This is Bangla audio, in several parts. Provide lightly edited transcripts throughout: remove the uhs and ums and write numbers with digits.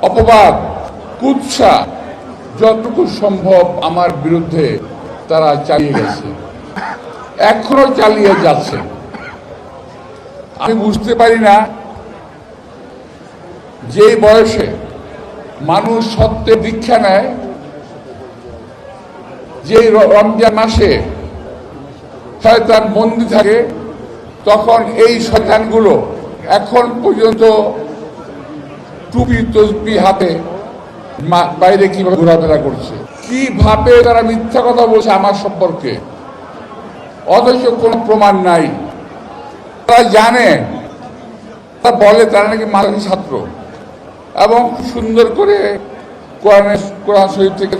অপবাদ, কুৎসা যতটুকু সম্ভব আমার বিরুদ্ধে তারা চালিয়ে গেছে, এখনো চালিয়ে যাচ্ছে। আমি বুঝতে পারি না, যে বয়সে মানুষ সত্যে দীক্ষা নেয়, যে রমজান মাসে শয়তান বন্দী থাকে, তখন এই শয়তানগুলো এখন পর্যন্ত টুপি তসবি হাতে বাইরে কিভাবে ঘোরাফেরা করছে, কিভাবে তারা মিথ্যা কথা বলছে আমার সম্পর্কে, অথচ কোনো প্রমাণ নাই। তারা জানে, তারা বলে তারা নাকি মাদ্রাসা ছাত্র, এবং সুন্দর করে কোরআন শরীফ থেকে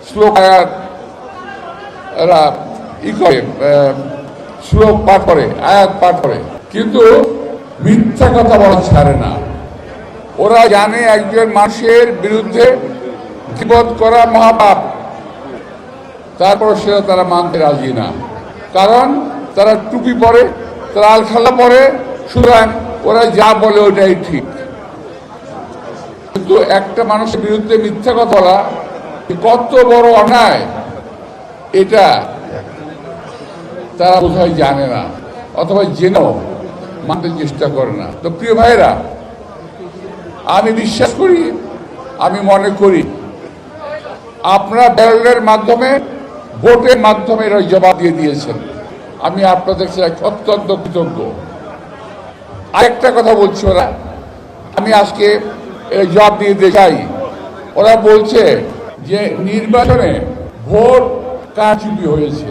শ্লোক আয়াত এরা শ্লোক পাঠ করে, আয়াত পাঠ করে, কিন্তু মিথ্যা কথা বলা ছাড়ে না। ওরা জানে একজন মানুষের বিরুদ্ধে গীবত করা মহাপাপ, তারপর সেটা তারা মানতে রাজি না, কারণ তারা টুপি পরে, তারা আলখাল্লা পরে, সুতরাং ওরা যা বলে ওটাই ঠিক। কিন্তু একটা মানুষের বিরুদ্ধে মিথ্যা কথা বলা কত বড় অন্যায়, এটা তারা বোধহয় জানে না, অথবা জেনেও মানতে চেষ্টা করে না। তো প্রিয় ভাইরা, আমি বিশ্বাস করি, আমি মনে করি আপনারা ব্যালটের মাধ্যমে, ভোটের মাধ্যমে এরা জবাব দিয়ে দিয়েছেন। আমি আপনাদের অত্যন্ত কৃতজ্ঞ। আরেকটা কথা বলছি, ওরা, আমি আজকে জবাব দিয়ে চাই, ওরা বলছে যে নির্বাচনে ভোট কারচুপি হয়েছে।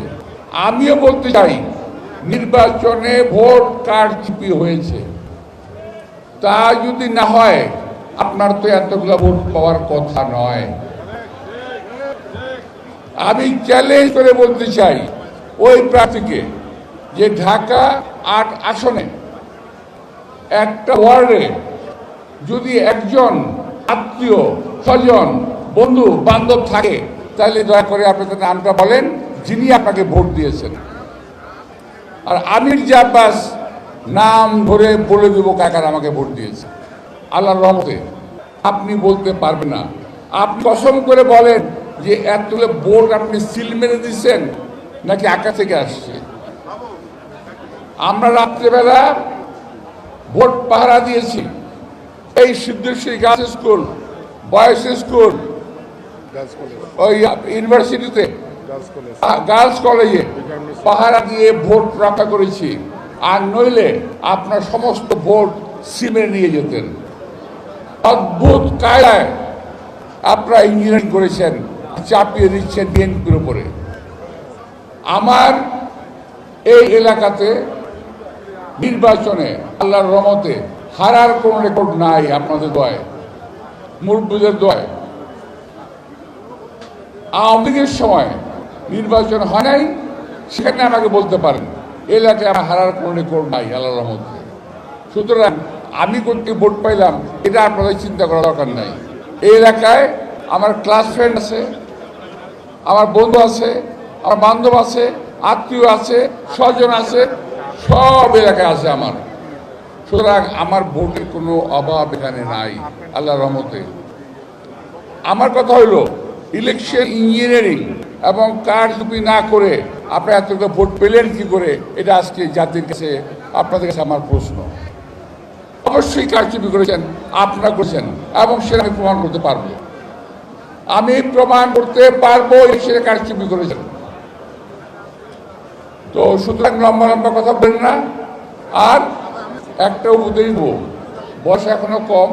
আমিও বলতে চাই, নির্বাচনে ভোট কারচুপি হয়েছে। তা যদি না হয়, আপনার তো এতগুলো ভোট পাওয়ার কথা নয়। আমি চ্যালেঞ্জ করে বলতে চাই ওই প্রার্থীকে, যে ঢাকা ৮ আসনে একটা ওয়ার্ডে যদি একজন আত্মীয়, স্বজন, বন্ধু বান্ধব থাকে, তাহলে দয়া করে আপনাদের নামটা বলেন, যিনি আপনাকে ভোট দিয়েছেন। আর আমির আব্বাস নাম ধরে বলে দেবো কাকার আমাকে ভোট দিয়েছে। আল্লাহর রহমতে আপনি বলতে পারবেন না। আপনি কসম করে বলেন যে এতগুলো ভোট আপনি সিল মেরে দিচ্ছেন নাকি আকাশ থেকে আসছে। আমরা রাত্রেবেলা ভোট পাহারা দিয়েছি এই Siddheshwari girls school, boys school, ওই ইউনিভার্সিটিতে, গার্লস কলেজে পাহারা দিয়ে ভোট রক্ষা করেছি। আর নইলে আপনার সমস্ত ভোট সিমে নিয়ে যেতেন। অদ্ভুত কায়দায় আপনারা ইঞ্জিনিয়ারিং করেছেন, চাপিয়ে দিচ্ছেন বিএনপির উপরে। আমার এই এলাকাতে নির্বাচনে আল্লাহর রহমতে হারার কোনো রেকর্ড নাই। আপনাদের দোয়ায়, মুরব্বীদের দোয়ায়। আওয়ামী লীগের সময় নির্বাচন হয় নাই, সেখানে আমাকে বলতে পারেন এলাকায় আমার হারার কোনো রেকর্ড নাই আল্লাহর রহমতে। সুতরাং আমি কোথায় ভোট পাইলাম এটা আপনাদের চিন্তা করার দরকার নাই। এই এলাকায় আমার ক্লাস ফ্রেন্ড আছে, আমার বন্ধু আছে, আমার বান্ধব আছে, আত্মীয় আছে, স্বজন আছে, সব এলাকায় আছে আমার। সুতরাং আমার ভোটের কোনো অভাব এখানে নাই আল্লাহর রহমতে। আমার কথা হলো, ইলেকশন ইঞ্জিনিয়ারিং এবং কারচুপি না করে আপনি এতটা ভোট পেলেন কি করে, এটা আজকে জাতির কাছে, আপনাদের কাছে আমার প্রশ্ন। অবশ্যই কারচুপি করেছেন, আপনারা করেছেন, এবং সেটা আমি প্রমাণ করতে পারবো। আমি প্রমাণ করতে পারবো সেটা কারচুপি করেছেন। তো সুতরাং লম্বা লম্বা কথা বলেন না। আর একটা উপদেশ দেব, বয়স এখনো কম,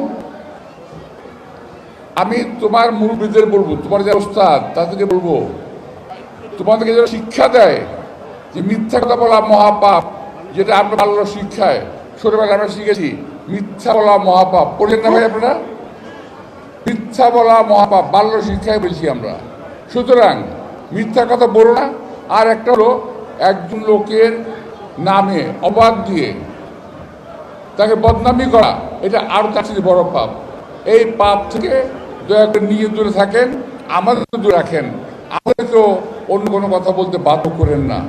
আমি তোমার মুরব্বীদের বলবো, তোমার যে ওস্তাদ তাদেরকে বলবো, তোমাদেরকে যারা শিক্ষা দেয় যে মিথ্যা কথা বলা মহাপাপ, যেটা আমরা বাল্য শিক্ষায় ছোটবেলায় আমরা শিখেছি, মিথ্যা বলা মহাপাপ। পড়লেন না ভাই আপনারা? মিথ্যা বলা মহাপাপ, বাল্য শিক্ষায় বলছি আমরা। সুতরাং মিথ্যা কথা বলো না। আর একটা হলো, একজন লোকের নামে অবাদ দিয়ে তাকে বদনামি করা, এটা আরো তার চেয়ে বড় পাপ। এই পাপ থেকে দয়া করে নিজে দূরে থাকেন, আমাদের দূরে রাখেন, আমাদেরকেও অন্য কোনো কথা বলতে বাধ্য করেন না।